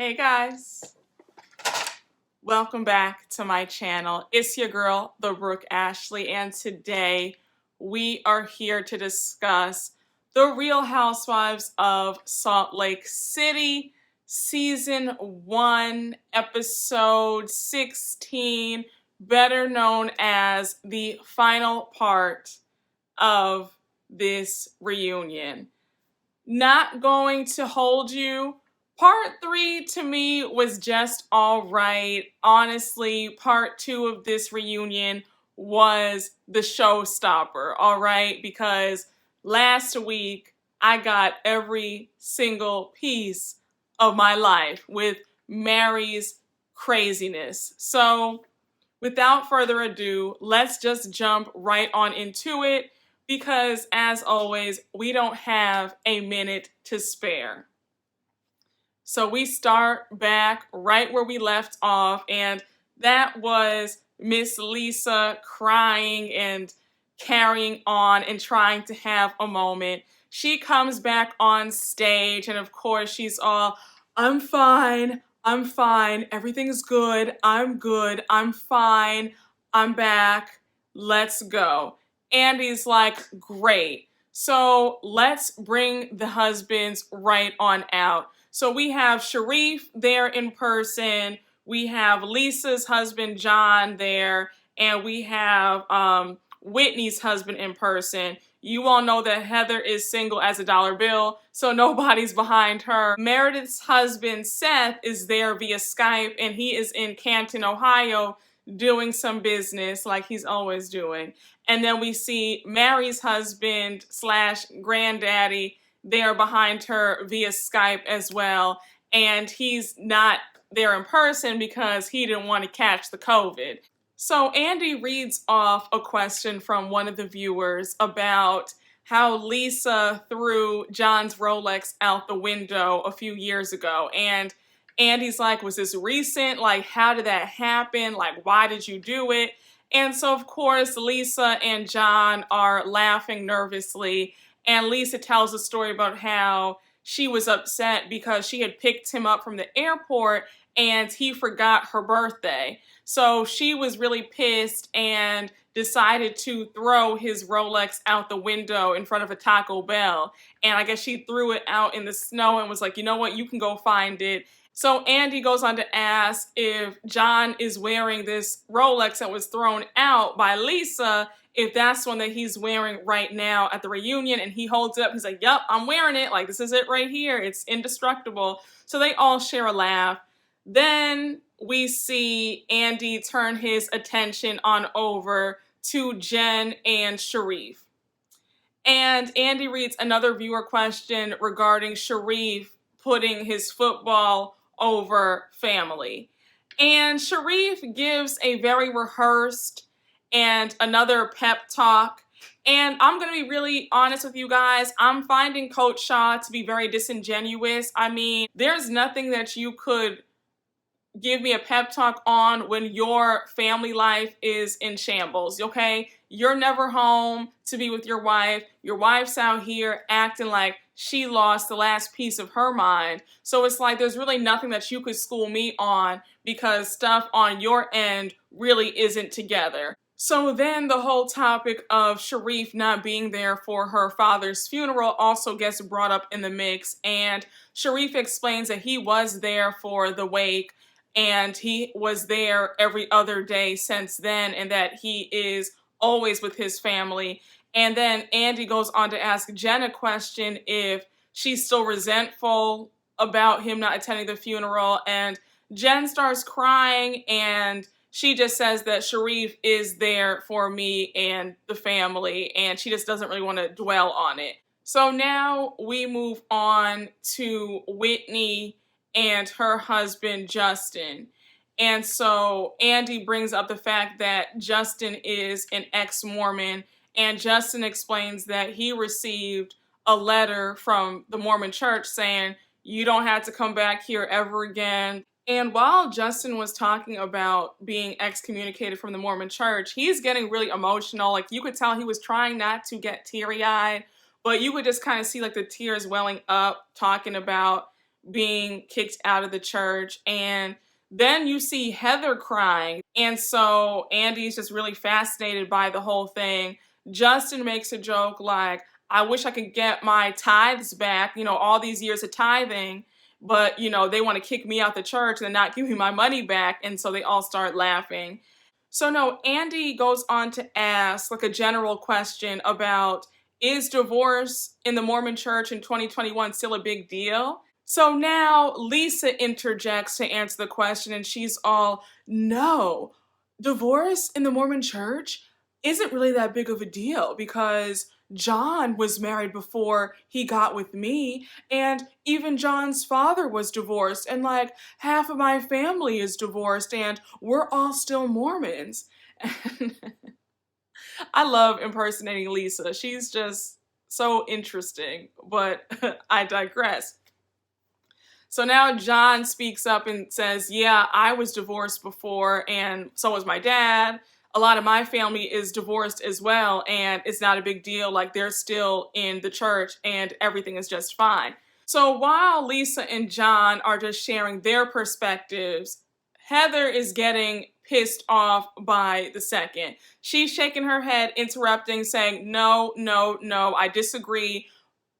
Hey guys, welcome back to my channel. It's your girl, the Brooke Ashley, and today we are here to discuss The Real Housewives of Salt Lake City, Season 1, Episode 16, better known as the final part of this reunion. Not going to hold you. Part 3 to me was just all right. Honestly, part 2 of this reunion was the showstopper, all right? Because last week I got every single piece of my life with Mary's craziness. So without further ado, let's just jump right on into it because as always, we don't have a minute to spare. So we start back right where we left off, and that was Miss Lisa crying and carrying on and trying to have a moment. She comes back on stage, and of course she's all, I'm fine, everything's good, I'm fine, I'm back, let's go. Andy's like, great. So let's bring the husbands right on out. So we have Sharrieff there in person, we have Lisa's husband John there, and we have Whitney's husband in person. You all know that Heather is single as a dollar bill, so nobody's behind her. Meredith's husband Seth is there via Skype, and he is in Canton, Ohio, doing some business like he's always doing. And then we see Mary's husband slash granddaddy there behind her via Skype as well. And he's not there in person because he didn't want to catch the COVID. So Andy reads off a question from one of the viewers about how Lisa threw John's Rolex out the window a few years ago. And Andy's like, was this recent? Like, how did that happen? Like, why did you do it? And so, of course, Lisa and John are laughing nervously. And Lisa tells a story about how she was upset because she had picked him up from the airport and he forgot her birthday. So she was really pissed and decided to throw his Rolex out the window in front of a Taco Bell. And I guess she threw it out in the snow and was like, you know what, you can go find it. So Andy goes on to ask if John is wearing this Rolex that was thrown out by Lisa, if that's one that he's wearing right now at the reunion, and he holds it up. He's like, yep, I'm wearing it. Like, this is it right here. It's indestructible. So they all share a laugh. Then we see Andy turn his attention on over to Jen and Sharrieff. And Andy reads another viewer question regarding Sharrieff putting his football over family. And Sharrieff gives a very rehearsed and another pep talk. And I'm going to be really honest with you guys. I'm finding Coach Shaw to be very disingenuous. I mean, there's nothing that you could give me a pep talk on when your family life is in shambles, okay? You're never home to be with your wife. Your wife's out here acting like she lost the last piece of her mind. So it's like there's really nothing that you could school me on because stuff on your end really isn't together. So then the whole topic of Sharrieff not being there for her father's funeral also gets brought up in the mix. And Sharrieff explains that he was there for the wake and he was there every other day since then and that he is always with his family. And then Andy goes on to ask Jen a question if she's still resentful about him not attending the funeral. And Jen starts crying and she just says that Sharrieff is there for me and the family, and she just doesn't really want to dwell on it. So now we move on to Whitney and her husband, Justin. And so Andy brings up the fact that Justin is an ex-Mormon, and Justin explains that he received a letter from the Mormon church saying, you don't have to come back here ever again. And while Justin was talking about being excommunicated from the Mormon church, he's getting really emotional. Like, you could tell he was trying not to get teary-eyed, but you could just kind of see like the tears welling up talking about being kicked out of the church. And then you see Heather crying. And so Andy's just really fascinated by the whole thing. Justin makes a joke like, I wish I could get my tithes back, all these years of tithing, but, they want to kick me out the church and not give me my money back. And so they all start laughing. So no, Andy goes on to ask like a general question about, is divorce in the Mormon church in 2021 still a big deal? So now Lisa interjects to answer the question, and she's all, no, divorce in the Mormon church isn't really that big of a deal because John was married before he got with me, and even John's father was divorced, and like half of my family is divorced, and we're all still Mormons. I love impersonating Lisa. She's just so interesting, but I digress. So now John speaks up and says, yeah, I was divorced before, and so was my dad. A lot of my family is divorced as well, and it's not a big deal. Like, they're still in the church, and everything is just fine. So while Lisa and John are just sharing their perspectives, Heather is getting pissed off by the second. She's shaking her head, interrupting, saying, no, no, no, I disagree.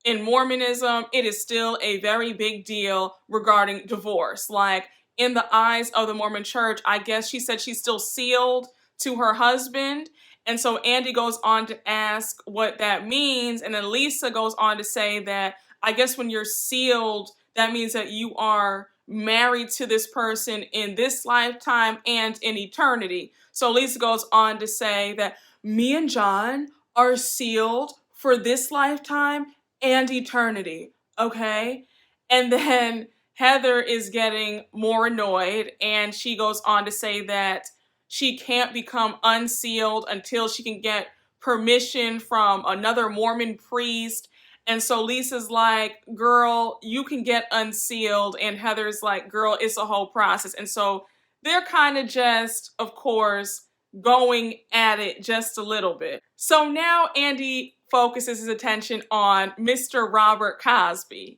In Mormonism, it is still a very big deal regarding divorce. Like, in the eyes of the Mormon church, I guess she said she's still sealed to her husband. And so Andy goes on to ask what that means. And then Lisa goes on to say that I guess when you're sealed, that means that you are married to this person in this lifetime and in eternity. So Lisa goes on to say that me and John are sealed for this lifetime and eternity, okay? And then Heather is getting more annoyed, and she goes on to say that she can't become unsealed until she can get permission from another Mormon priest. And so Lisa's like, girl, you can get unsealed. And Heather's like, girl, it's a whole process. And so they're kind of just, of course, going at it just a little bit. So now Andy focuses his attention on Mr. Robert Cosby.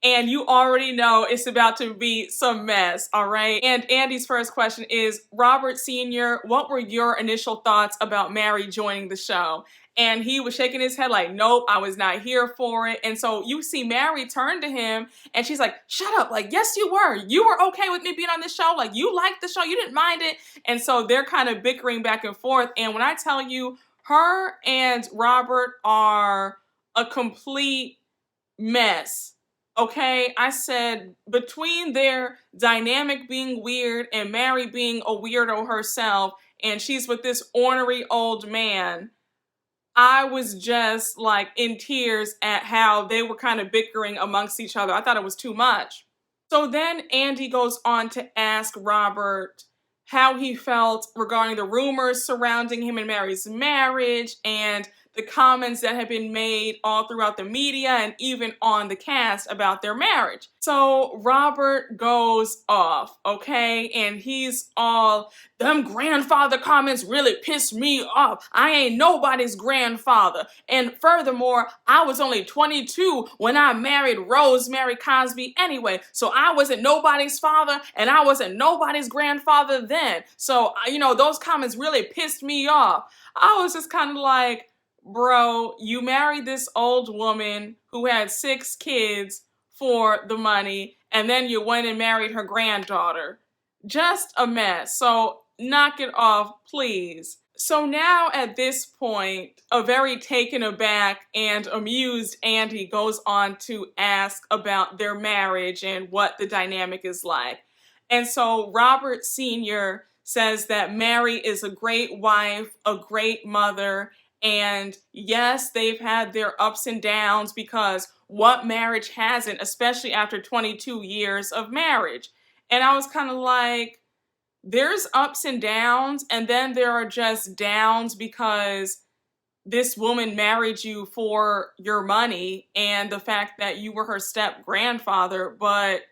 And you already know it's about to be some mess, all right? And Andy's first question is, Robert Sr., what were your initial thoughts about Mary joining the show? And he was shaking his head like, nope, I was not here for it. And so you see Mary turn to him, and she's like, shut up. Like, yes, you were. You were okay with me being on this show. Like, you liked the show. You didn't mind it. And so they're kind of bickering back and forth. And when I tell you, her and Robert are a complete mess. Okay, I said between their dynamic being weird and Mary being a weirdo herself, and she's with this ornery old man, I was just like in tears at how they were kind of bickering amongst each other. I thought it was too much. So then Andy goes on to ask Robert how he felt regarding the rumors surrounding him and Mary's marriage and the comments that have been made all throughout the media and even on the cast about their marriage. So Robert goes off, okay? And he's all, them grandfather comments really pissed me off. I ain't nobody's grandfather. And furthermore, I was only 22 when I married Rosemary Cosby anyway. So I wasn't nobody's father and I wasn't nobody's grandfather then. So, those comments really pissed me off. I was just kind of like, bro, you married this old woman who had 6 kids for the money, and then you went and married her granddaughter. Just a mess. So knock it off, please. So now at this point, a very taken aback and amused Andy goes on to ask about their marriage and what the dynamic is like. And so Robert Sr. says that Mary is a great wife, a great mother, and yes, they've had their ups and downs because what marriage hasn't, especially after 22 years of marriage? And I was kind of like, there's ups and downs, and then there are just downs because this woman married you for your money and the fact that you were her step grandfather. But,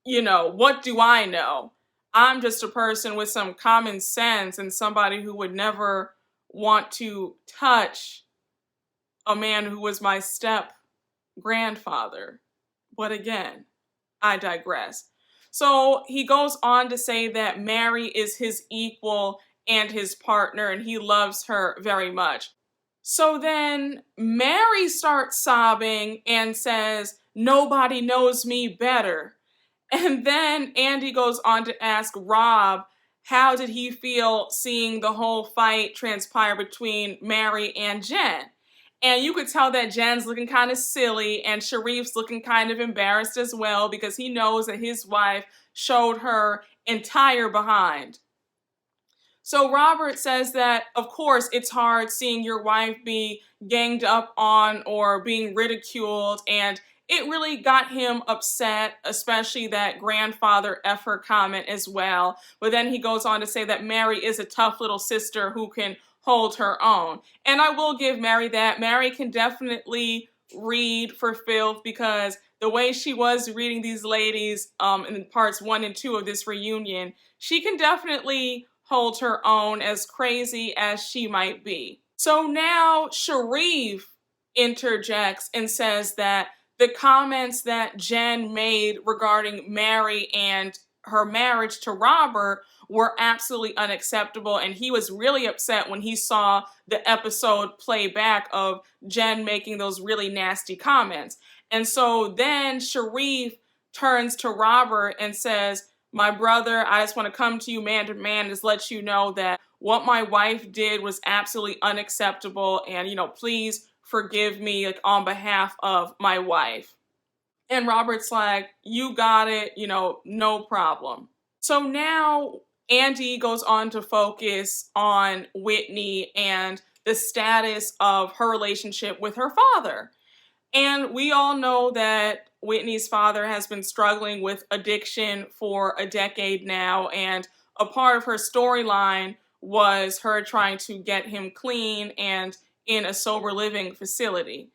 what do I know? I'm just a person with some common sense and somebody who would never want to touch a man who was my step grandfather. But again, I digress. So he goes on to say that Mary is his equal and his partner, and he loves her very much. So then Mary starts sobbing and says, "Nobody knows me better." And then Andy goes on to ask Rob, how did he feel seeing the whole fight transpire between Mary and Jen? And you could tell that Jen's looking kind of silly and Sharrieff's looking kind of embarrassed as well because he knows that his wife showed her entire behind. So Robert says that, of course, it's hard seeing your wife be ganged up on or being ridiculed, and it really got him upset, especially that grandfather effort comment as well. But then he goes on to say that Mary is a tough little sister who can hold her own. And I will give Mary that. Mary can definitely read for filth because the way she was reading these ladies in parts 1 and 2 of this reunion, she can definitely hold her own, as crazy as she might be. So now Sharrieff interjects and says that the comments that Jen made regarding Mary and her marriage to Robert were absolutely unacceptable, and he was really upset when he saw the episode play back of Jen making those really nasty comments. And so then Sharrieff turns to Robert and says, "My brother, I just want to come to you man to man, just let you know that what my wife did was absolutely unacceptable, and please forgive me, like, on behalf of my wife." And Robert's like, "You got it, no problem." So now Andy goes on to focus on Whitney and the status of her relationship with her father. And we all know that Whitney's father has been struggling with addiction for a decade now, and a part of her storyline was her trying to get him clean and in a sober living facility.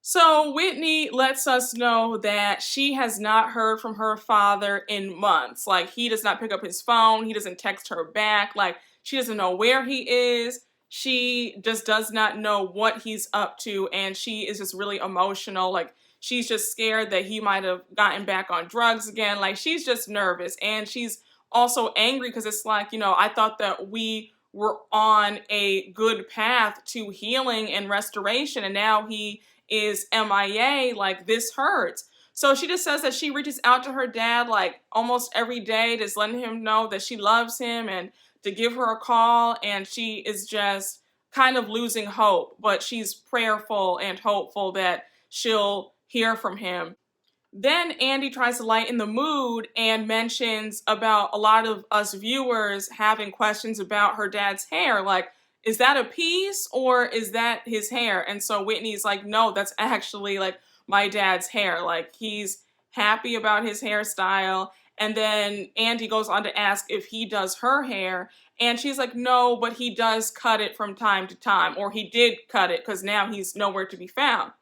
So Whitney lets us know that she has not heard from her father in months. Like, he does not pick up his phone, he doesn't text her back, like, she doesn't know where he is. She just does not know what he's up to, and she is just really emotional. Like, she's just scared that he might have gotten back on drugs again. Like, she's just nervous, and she's also angry because it's like, I thought that we were on a good path to healing and restoration, and now he is MIA. Like, this hurts. So she just says that she reaches out to her dad like almost every day, just letting him know that she loves him and to give her a call, and she is just kind of losing hope, but she's prayerful and hopeful that she'll hear from him. Then Andy tries to lighten the mood and mentions about a lot of us viewers having questions about her dad's hair. Like, is that a piece or is that his hair? And so Whitney's like, no, that's actually like my dad's hair. Like, he's happy about his hairstyle. And then Andy goes on to ask if he does her hair. And she's like, no, but he does cut it from time to time. Or he did cut it because now he's nowhere to be found.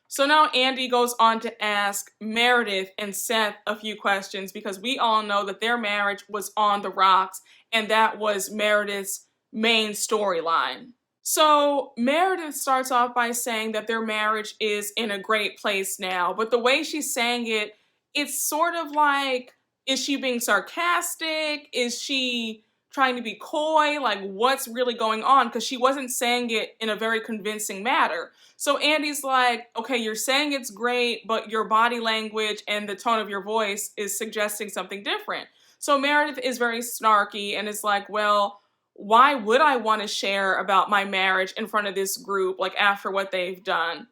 So now Andy goes on to ask Meredith and Seth a few questions because we all know that their marriage was on the rocks, and that was Meredith's main storyline. So Meredith starts off by saying that their marriage is in a great place now, but the way she's saying it, it's sort of like, is she being sarcastic? Is she trying to be coy? Like, what's really going on? Because she wasn't saying it in a very convincing manner. So Andy's like, okay, you're saying it's great, but your body language and the tone of your voice is suggesting something different. So Meredith is very snarky and is like, well, why would I want to share about my marriage in front of this group, like, after what they've done?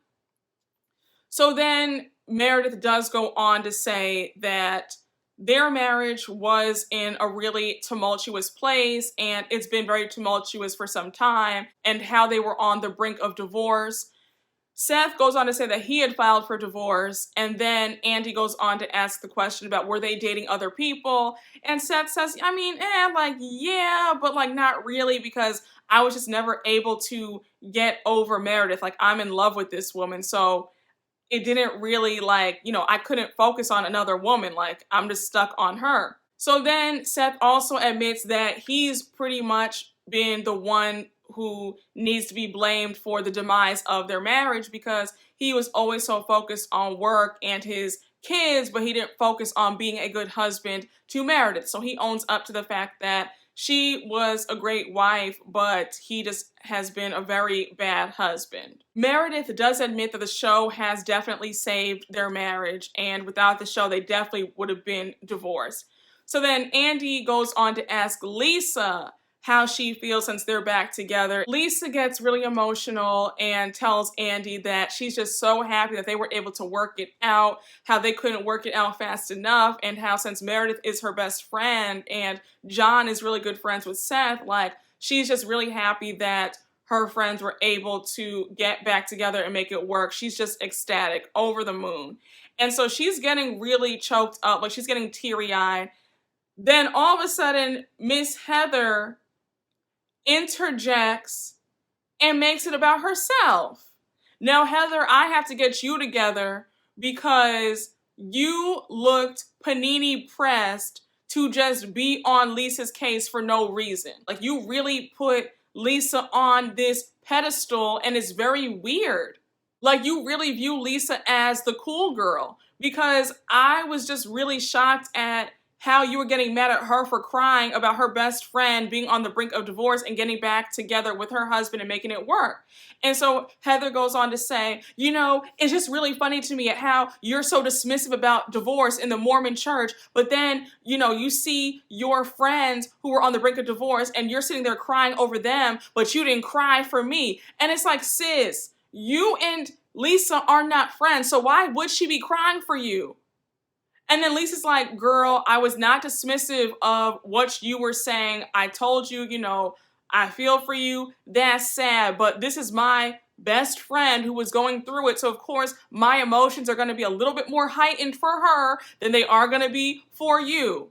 So then Meredith does go on to say that their marriage was in a really tumultuous place, and it's been very tumultuous for some time, and how they were on the brink of divorce. Seth goes on to say that he had filed for divorce, and then Andy goes on to ask the question about were they dating other people, and Seth says, yeah, but like not really, because I was just never able to get over Meredith. Like, I'm in love with this woman, so it didn't really I couldn't focus on another woman. Like, I'm just stuck on her. So then Seth also admits that he's pretty much been the one who needs to be blamed for the demise of their marriage, because he was always so focused on work and his kids, but he didn't focus on being a good husband to Meredith. So he owns up to the fact that she was a great wife, but he just has been a very bad husband. Meredith does admit that the show has definitely saved their marriage, and without the show, they definitely would have been divorced. So then Andy goes on to ask Lisa how she feels since they're back together. Lisa gets really emotional and tells Andy that she's just so happy that they were able to work it out, how they couldn't work it out fast enough, and how since Meredith is her best friend and John is really good friends with Seth, like, she's just really happy that her friends were able to get back together and make it work. She's just ecstatic, over the moon. And so she's getting really choked up, like she's getting teary-eyed. Then all of a sudden, Miss Heather interjects and makes it about herself. Now, Heather, I have to get you together because you looked panini pressed to just be on Lisa's case for no reason. Like, you really put Lisa on this pedestal, and it's very weird. Like, you really view Lisa as the cool girl, because I was just really shocked at how you were getting mad at her for crying about her best friend being on the brink of divorce and getting back together with her husband and making it work. And so Heather goes on to say, you know, it's just really funny to me at how you're so dismissive about divorce in the Mormon church, but then, you know, you see your friends who were on the brink of divorce and you're sitting there crying over them, but you didn't cry for me. And it's like, sis, you and Lisa are not friends, so why would she be crying for you? And then Lisa's like, girl, I was not dismissive of what you were saying. I told you, you know, I feel for you. That's sad, but this is my best friend who was going through it. So of course, my emotions are going to be a little bit more heightened for her than they are going to be for you.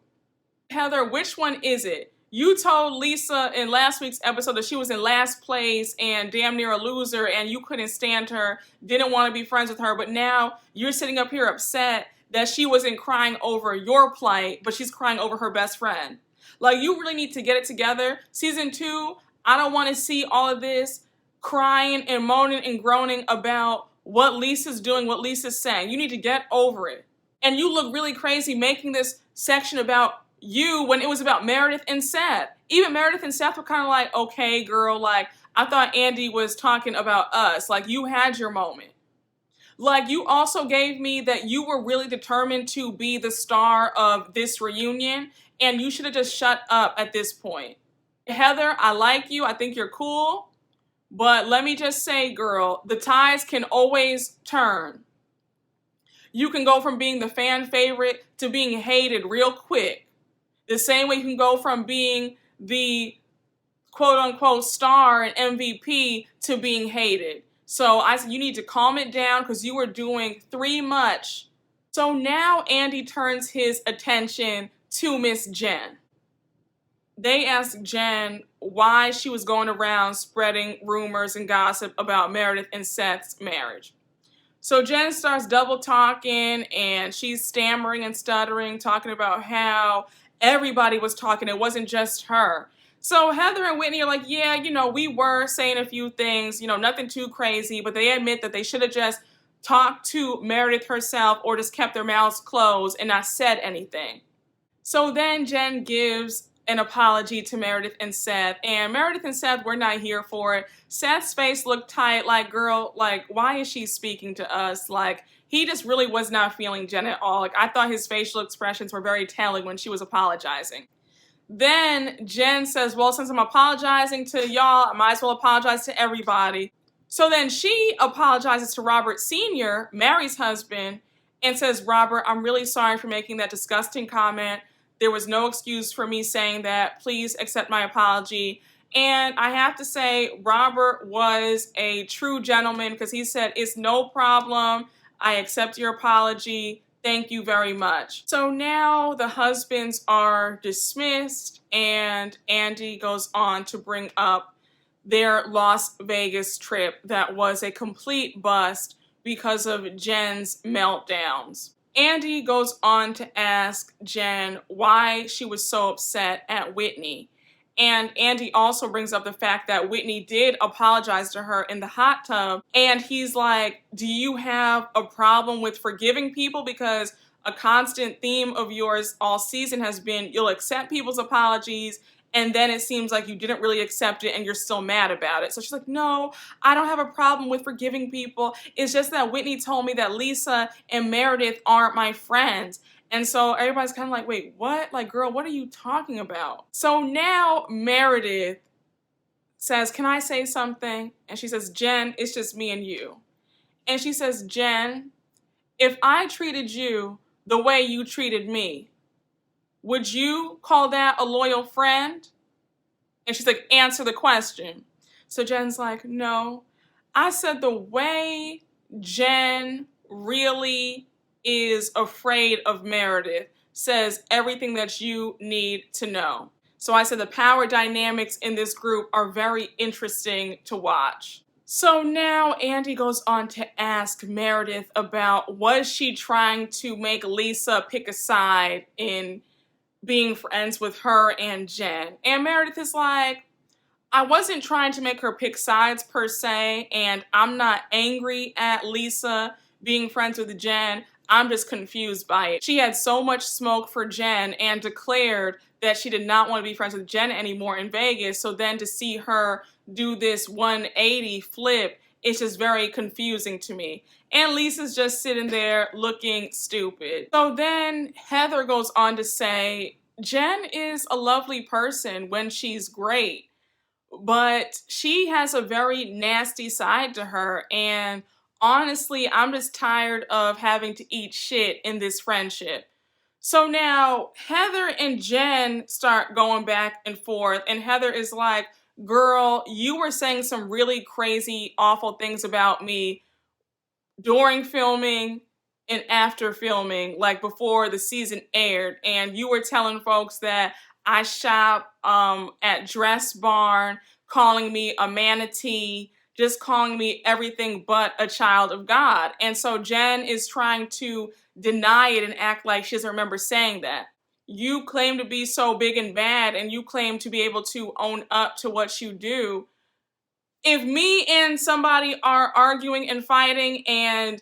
Heather, which one is it? You told Lisa in last week's episode that she was in last place and damn near a loser and you couldn't stand her, didn't want to be friends with her, but now you're sitting up here upset that she wasn't crying over your plight, but she's crying over her best friend. Like, you really need to get it together. Season 2, I don't want to see all of this crying and moaning and groaning about what Lisa's doing, what Lisa's saying. You need to get over it. And you look really crazy making this section about you when it was about Meredith and Seth. Even Meredith and Seth were kind of like, okay, girl, like, I thought Andy was talking about us. Like, you had your moment. Like, you also gave me that you were really determined to be the star of this reunion, and you should have just shut up at this point. Heather, I like you. I think you're cool. But let me just say, girl, the tides can always turn. You can go from being the fan favorite to being hated real quick. The same way you can go from being the quote-unquote star and MVP to being hated. So I said, you need to calm it down because you were doing too much. So now Andy turns his attention to Miss Jen. They asked Jen why she was going around spreading rumors and gossip about Meredith and Seth's marriage. So Jen starts double talking and she's stammering and stuttering, talking about how everybody was talking. It wasn't just her. So Heather and Whitney are like, yeah, you know, we were saying a few things, you know, nothing too crazy, but they admit that they should have just talked to Meredith herself or just kept their mouths closed and not said anything. So then Jen gives an apology to Meredith and Seth, and Meredith and Seth were not here for it. Seth's face looked tight, like, girl, like, why is she speaking to us? Like, he just really was not feeling Jen at all. Like, I thought his facial expressions were very telling when she was apologizing. Then Jen says, well, since I'm apologizing to y'all, I might as well apologize to everybody. So then she apologizes to Robert Sr., Mary's husband, and says, Robert, I'm really sorry for making that disgusting comment. There was no excuse for me saying that. Please accept my apology. And I have to say, Robert was a true gentleman because he said, it's no problem. I accept your apology. Thank you very much. So now the husbands are dismissed and Andy goes on to bring up their Las Vegas trip that was a complete bust because of Jen's meltdowns. Andy goes on to ask Jen why she was so upset at Whitney. And Andy also brings up the fact that Whitney did apologize to her in the hot tub. And he's like, do you have a problem with forgiving people? Because a constant theme of yours all season has been you'll accept people's apologies, and then it seems like you didn't really accept it and you're still mad about it. So she's like, no, I don't have a problem with forgiving people. It's just that Whitney told me that Lisa and Meredith aren't my friends. And so everybody's kind of like, wait, what? Like, girl, what are you talking about? So now Meredith says, can I say something? And she says, Jen, it's just me and you. And she says, Jen, if I treated you the way you treated me, would you call that a loyal friend? And she's like, answer the question. So Jen's like, no. I said the way Jen really is afraid of Meredith says everything that you need to know. So I said the power dynamics in this group are very interesting to watch. So now Andy goes on to ask Meredith about, was she trying to make Lisa pick a side in being friends with her and Jen? And Meredith is like, I wasn't trying to make her pick sides per se, and I'm not angry at Lisa being friends with Jen. I'm just confused by it. She had so much smoke for Jen and declared that she did not want to be friends with Jen anymore in Vegas. So then to see her do this 180 flip, it's just very confusing to me. And Lisa's just sitting there looking stupid. So then Heather goes on to say, Jen is a lovely person when she's great, but she has a very nasty side to her. And honestly, I'm just tired of having to eat shit in this friendship. So now Heather and Jen start going back and forth, and Heather is like, girl, you were saying some really crazy, awful things about me during filming and after filming, like before the season aired, and you were telling folks that I shop at Dress Barn, calling me a manatee, just calling me everything but a child of God. And so Jen is trying to deny it and act like she doesn't remember saying that. You claim to be so big and bad, and you claim to be able to own up to what you do. If me and somebody are arguing and fighting and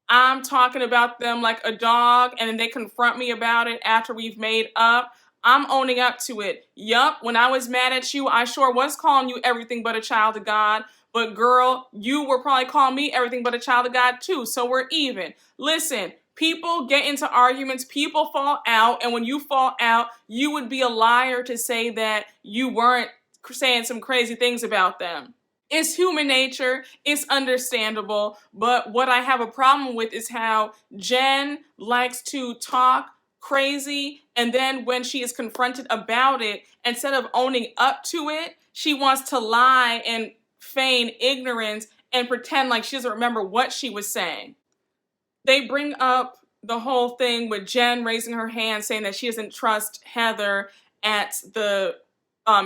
I'm talking about them like a dog and then they confront me about it after we've made up, I'm owning up to it. Yup, when I was mad at you, I sure was calling you everything but a child of God. But girl, you were probably calling me everything but a child of God too, so we're even. Listen, people get into arguments, people fall out, and when you fall out, you would be a liar to say that you weren't saying some crazy things about them. It's human nature, it's understandable, but what I have a problem with is how Jen likes to talk crazy, and then when she is confronted about it, instead of owning up to it, she wants to lie and feign ignorance and pretend like she doesn't remember what she was saying. They bring up the whole thing with Jen raising her hand saying that she doesn't trust Heather at the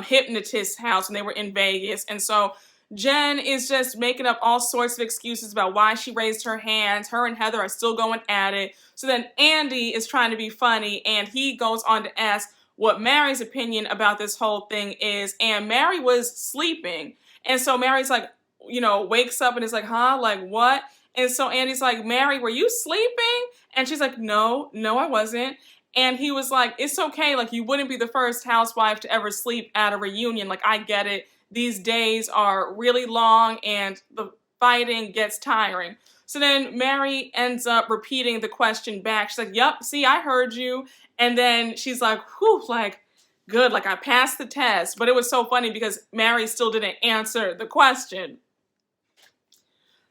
hypnotist house when they were in Vegas, and so Jen is just making up all sorts of excuses about why she raised her hands. Her and Heather are still going at it. So then Andy is trying to be funny, and he goes on to ask what Mary's opinion about this whole thing is. And Mary was sleeping. And so Mary's like, wakes up and is like, huh? Like, what? And so Andy's like, Mary, were you sleeping? And she's like, no, I wasn't. And he was like, it's okay. Like, you wouldn't be the first housewife to ever sleep at a reunion. Like, I get it. These days are really long and the fighting gets tiring. So then Mary ends up repeating the question back. She's like, yep, see, I heard you. And then she's like, whew, like, good, like I passed the test. But it was so funny because Mary still didn't answer the question.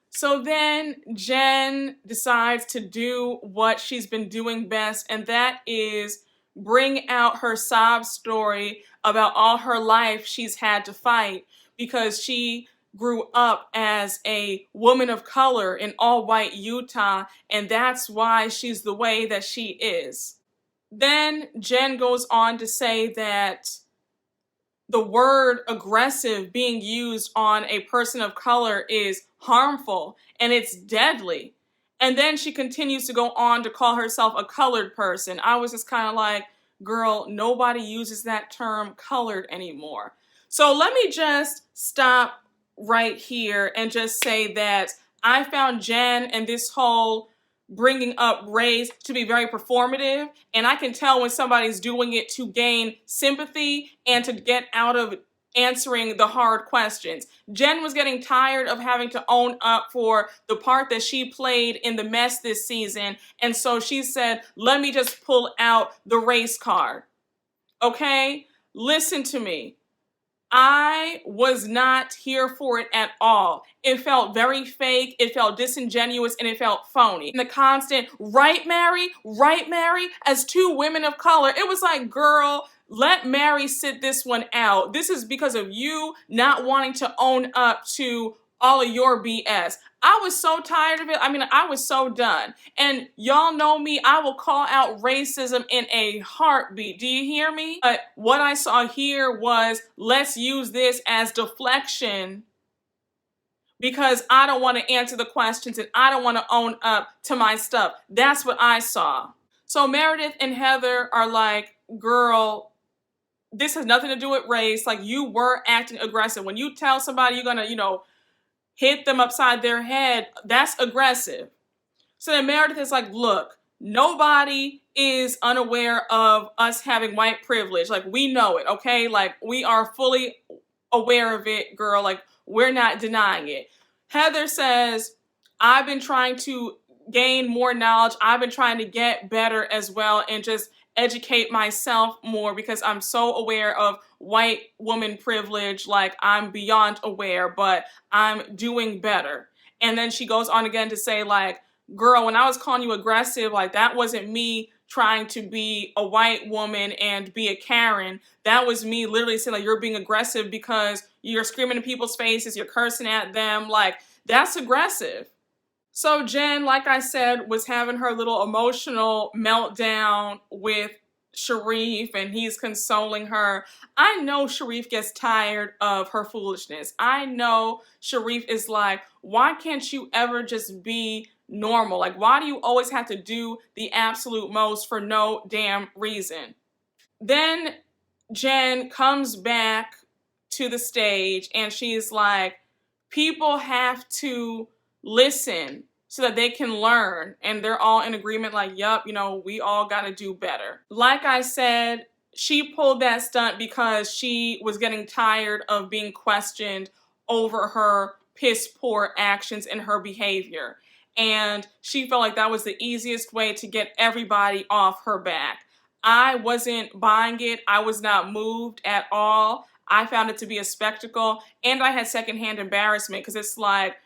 So then Jen decides to do what she's been doing best, and that is bring out her sob story about all her life she's had to fight because she grew up as a woman of color in all-white Utah, and that's why she's the way that she is. Then Jen goes on to say that the word aggressive being used on a person of color is harmful and it's deadly. And then she continues to go on to call herself a colored person. I was just kind of like, girl, nobody uses that term colored anymore. So let me just stop right here and just say that I found Jen and this whole bringing up race to be very performative, and I can tell when somebody's doing it to gain sympathy and to get out of answering the hard questions. Jen was getting tired of having to own up for the part that she played in the mess this season, and so she said, let me just pull out the race card. Okay? Listen to me. I was not here for it at all. It felt very fake, it felt disingenuous, and it felt phony. And the constant, right, Mary, as two women of color, it was like, girl, let Mary sit this one out. This is because of you not wanting to own up to all of your BS. I was so tired of it. I mean, I was so done. And y'all know me, I will call out racism in a heartbeat. Do you hear me? But what I saw here was, let's use this as deflection because I don't want to answer the questions and I don't want to own up to my stuff. That's what I saw. So Meredith and Heather are like, girl, this has nothing to do with race. Like, you were acting aggressive. When you tell somebody you're gonna, hit them upside their head, that's aggressive. So then Meredith is like, look, nobody is unaware of us having white privilege. Like, we know it, okay? Like, we are fully aware of it, girl. Like, we're not denying it. Heather says, I've been trying to gain more knowledge. I've been trying to get better as well and just educate myself more because I'm so aware of white woman privilege. Like, I'm beyond aware, but I'm doing better. And then she goes on again to say, like, girl, when I was calling you aggressive, like, that wasn't me trying to be a white woman and be a Karen. That was me literally saying, like, you're being aggressive because you're screaming in people's faces, you're cursing at them. Like, that's aggressive. So Jen, like I said, was having her little emotional meltdown with Sharrieff, and he's consoling her. I know Sharrieff gets tired of her foolishness. I know Sharrieff is like, why can't you ever just be normal? Like, why do you always have to do the absolute most for no damn reason? Then Jen comes back to the stage and she's like, people have to listen so that they can learn. And they're all in agreement like, yup, we all got to do better. Like I said, she pulled that stunt because she was getting tired of being questioned over her piss poor actions and her behavior. And she felt like that was the easiest way to get everybody off her back. I wasn't buying it. I was not moved at all. I found it to be a spectacle. And I had secondhand embarrassment because it's like,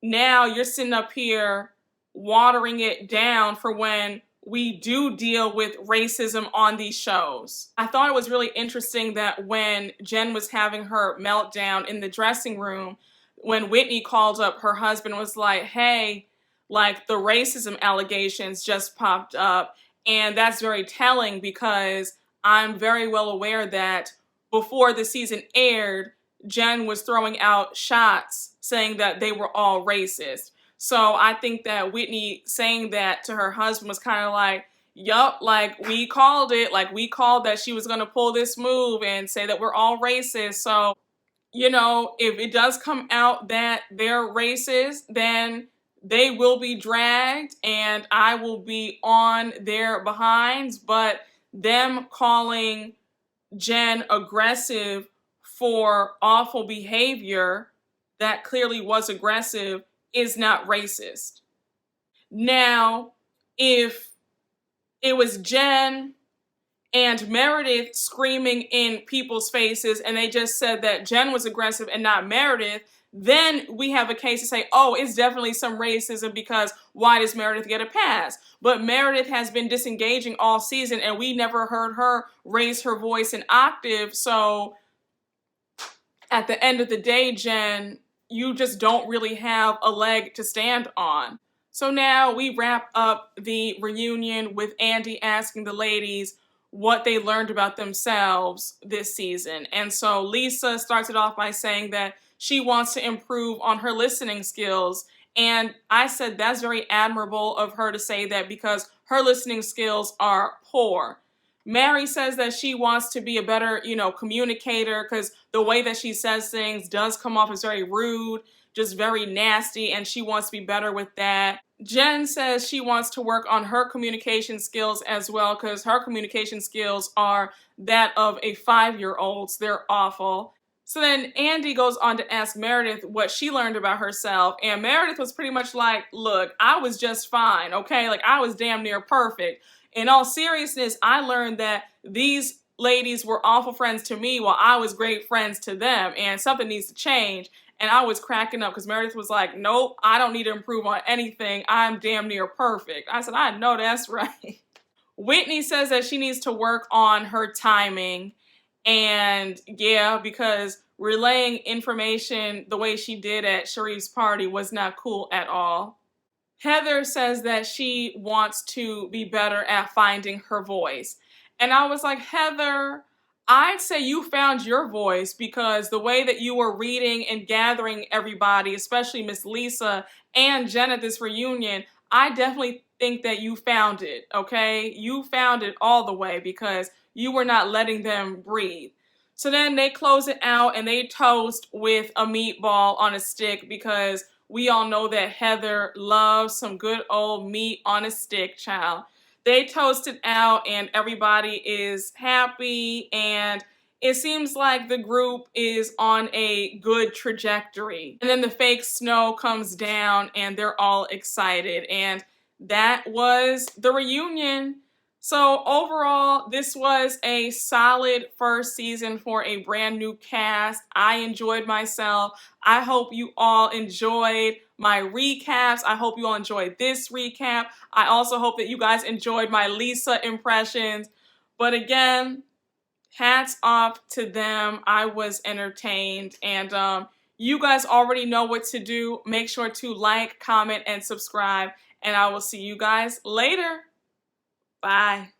now you're sitting up here watering it down for when we do deal with racism on these shows. I thought it was really interesting that when Jen was having her meltdown in the dressing room, when Whitney called up her husband, was like, hey, like, the racism allegations just popped up. And that's very telling because I'm very well aware that before the season aired, Jen was throwing out shots saying that they were all racist. So I think that Whitney saying that to her husband was kind of like, yup, like, we called it. Like, we called that she was going to pull this move and say that we're all racist. So, if it does come out that they're racist, then they will be dragged and I will be on their behinds. But them calling Jen aggressive for awful behavior that clearly was aggressive is not racist. Now, if it was Jen and Meredith screaming in people's faces and they just said that Jen was aggressive and not Meredith, then we have a case to say, oh, it's definitely some racism because why does Meredith get a pass? But Meredith has been disengaging all season and we never heard her raise her voice an octave. So at the end of the day, Jen, you just don't really have a leg to stand on. So now we wrap up the reunion with Andy asking the ladies what they learned about themselves this season. And so Lisa starts it off by saying that she wants to improve on her listening skills. And I said that's very admirable of her to say that because her listening skills are poor. Mary says that she wants to be a better, communicator, because the way that she says things does come off as very rude, just very nasty, and she wants to be better with that. Jen says she wants to work on her communication skills as well, because her communication skills are that of a 5-year-old's. They're awful. So then Andy goes on to ask Meredith what she learned about herself, and Meredith was pretty much like, look, I was just fine, okay? Like, I was damn near perfect. In all seriousness, I learned that these ladies were awful friends to me while I was great friends to them, and something needs to change. And I was cracking up because Meredith was like, nope, I don't need to improve on anything. I'm damn near perfect. I said, I know that's right. Whitney says that she needs to work on her timing. And yeah, because relaying information the way she did at Sharrieff's party was not cool at all. Heather says that she wants to be better at finding her voice. And I was like, Heather, I'd say you found your voice, because the way that you were reading and gathering everybody, especially Miss Lisa and Jen at this reunion, I definitely think that you found it, okay? You found it all the way, because you were not letting them breathe. So then they close it out and they toast with a meatball on a stick, because we all know that Heather loves some good old meat on a stick, child. They toast it out and everybody is happy, and it seems like the group is on a good trajectory. And then the fake snow comes down and they're all excited, and that was the reunion. So overall, this was a solid first season for a brand new cast. I enjoyed myself. I hope you all enjoyed my recaps. I hope you all enjoyed this recap. I also hope that you guys enjoyed my Lisa impressions. But again, hats off to them. I was entertained. And you guys already know what to do. Make sure to like, comment, and subscribe. And I will see you guys later. Bye.